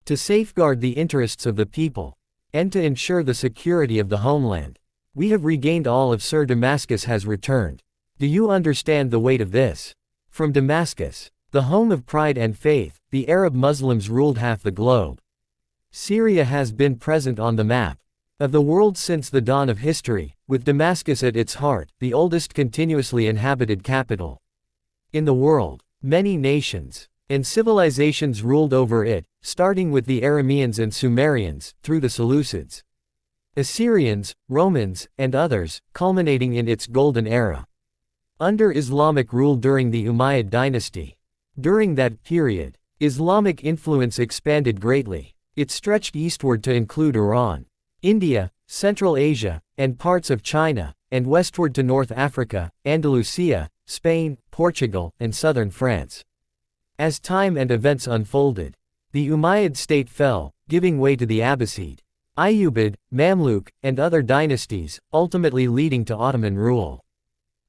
to safeguard the interests of the people, and to ensure the security of the homeland. We have regained all of Sir Damascus has returned. Do you understand the weight of this? From Damascus, the home of pride and faith, the Arab Muslims ruled half the globe. Syria has been present on the map of the world since the dawn of history, with Damascus at its heart, the oldest continuously inhabited capital in the world. Many nations and civilizations ruled over it, starting with the Arameans and Sumerians, through the Seleucids, Assyrians, Romans, and others, culminating in its golden era under Islamic rule during the Umayyad dynasty. During that period, Islamic influence expanded greatly. It stretched eastward to include Iran, India, Central Asia, and parts of China, and westward to North Africa, Andalusia, Spain, Portugal, and southern France. As time and events unfolded, the Umayyad state fell, giving way to the Abbasid, Ayyubid, Mamluk, and other dynasties, ultimately leading to Ottoman rule.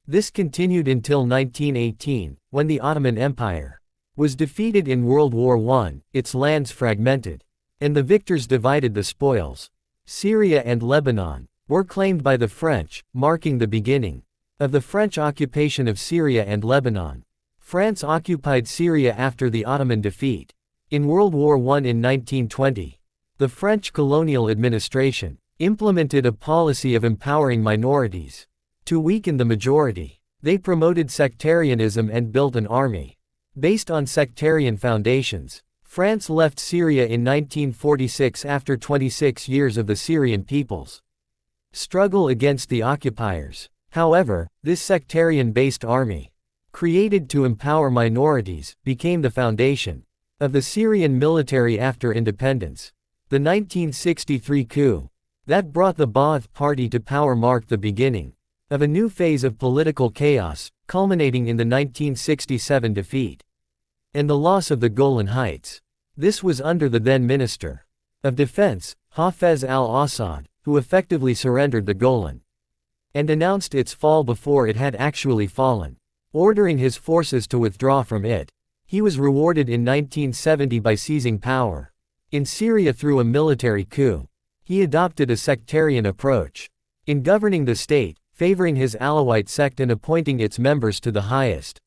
This continued until 1918, when the Ottoman Empire was defeated in World War I, its lands fragmented, and the victors divided the spoils. Syria and Lebanon were claimed by the French, marking the beginning of the French occupation of Syria and Lebanon. France occupied Syria after the Ottoman defeat in World War I in 1920. The French colonial administration implemented a policy of empowering minorities to weaken the majority. They promoted sectarianism and built an army based on sectarian foundations. France left Syria in 1946 after 26 years of the Syrian people's struggle against the occupiers. However, this sectarian-based army, created to empower minorities, became the foundation of the Syrian military after independence. The 1963 coup that brought the Ba'ath Party to power marked the beginning of a new phase of political chaos, culminating in the 1967 defeat and the loss of the Golan Heights. This was under the then Minister of Defense, Hafez al-Assad, who effectively surrendered the Golan and announced its fall before it had actually fallen, ordering his forces to withdraw from it. He was rewarded in 1970 by seizing power in Syria through a military coup. He adopted a sectarian approach in governing the state, favoring his Alawite sect and appointing its members to the highest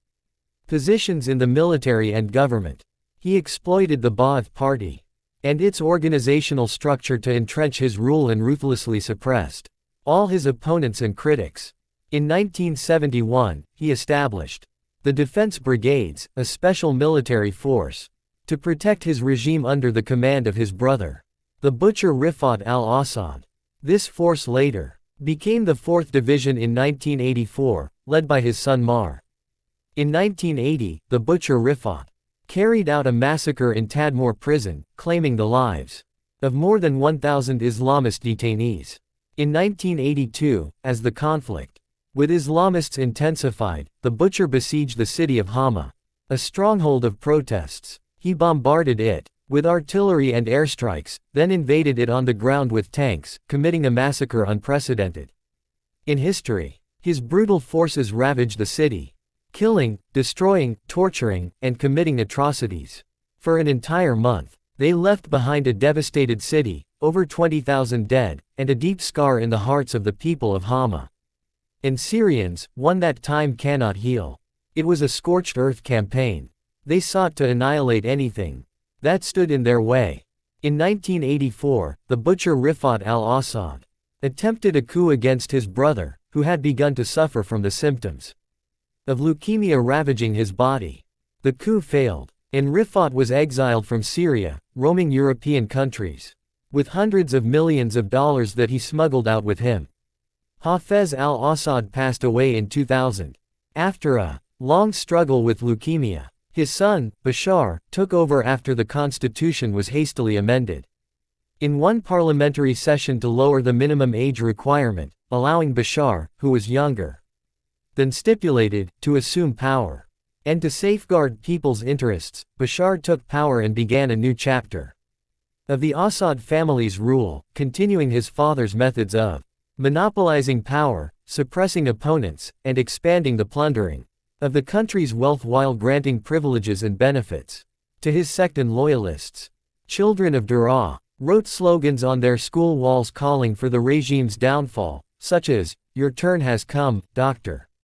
positions in the military and government. He exploited the Ba'ath Party and its organizational structure to entrench his rule and ruthlessly suppressed all his opponents and critics. In 1971, he established the Defense Brigades, a special military force, to protect his regime under the command of his brother, the butcher Rifat al-Assad. This force later became the 4th Division in 1984, led by his son Mar. In 1980, the butcher Rifat carried out a massacre in Tadmor prison, claiming the lives of more than 1,000 Islamist detainees. In 1982, as the conflict with Islamists intensified, the butcher besieged the city of Hama, a stronghold of protests. He bombarded it with artillery and airstrikes, then invaded it on the ground with tanks, committing a massacre unprecedented in history. His brutal forces ravaged the city, killing, destroying, torturing, and committing atrocities. For an entire month, they left behind a devastated city, over 20,000 dead, and a deep scar in the hearts of the people of Hama and Syrians, one that time cannot heal. It was a scorched earth campaign. They sought to annihilate anything that stood in their way. In 1984, the butcher Rifat al-Assad attempted a coup against his brother, who had begun to suffer from the symptoms of leukemia ravaging his body. The coup failed, and Rifat was exiled from Syria, roaming European countries with hundreds of millions of dollars that he smuggled out with him. Hafez al-Assad passed away in 2000. After a long struggle with leukemia, his son, Bashar, took over after the constitution was hastily amended in one parliamentary session to lower the minimum age requirement, allowing Bashar, who was younger than stipulated, to assume power. And to safeguard people's interests, Bashar took power and began a new chapter of the Assad family's rule, continuing his father's methods of monopolizing power, suppressing opponents, and expanding the plundering of the country's wealth while granting privileges and benefits to his sect and loyalists. Children of Daraa wrote slogans on their school walls calling for the regime's downfall, such as, "Your turn has come, doctor."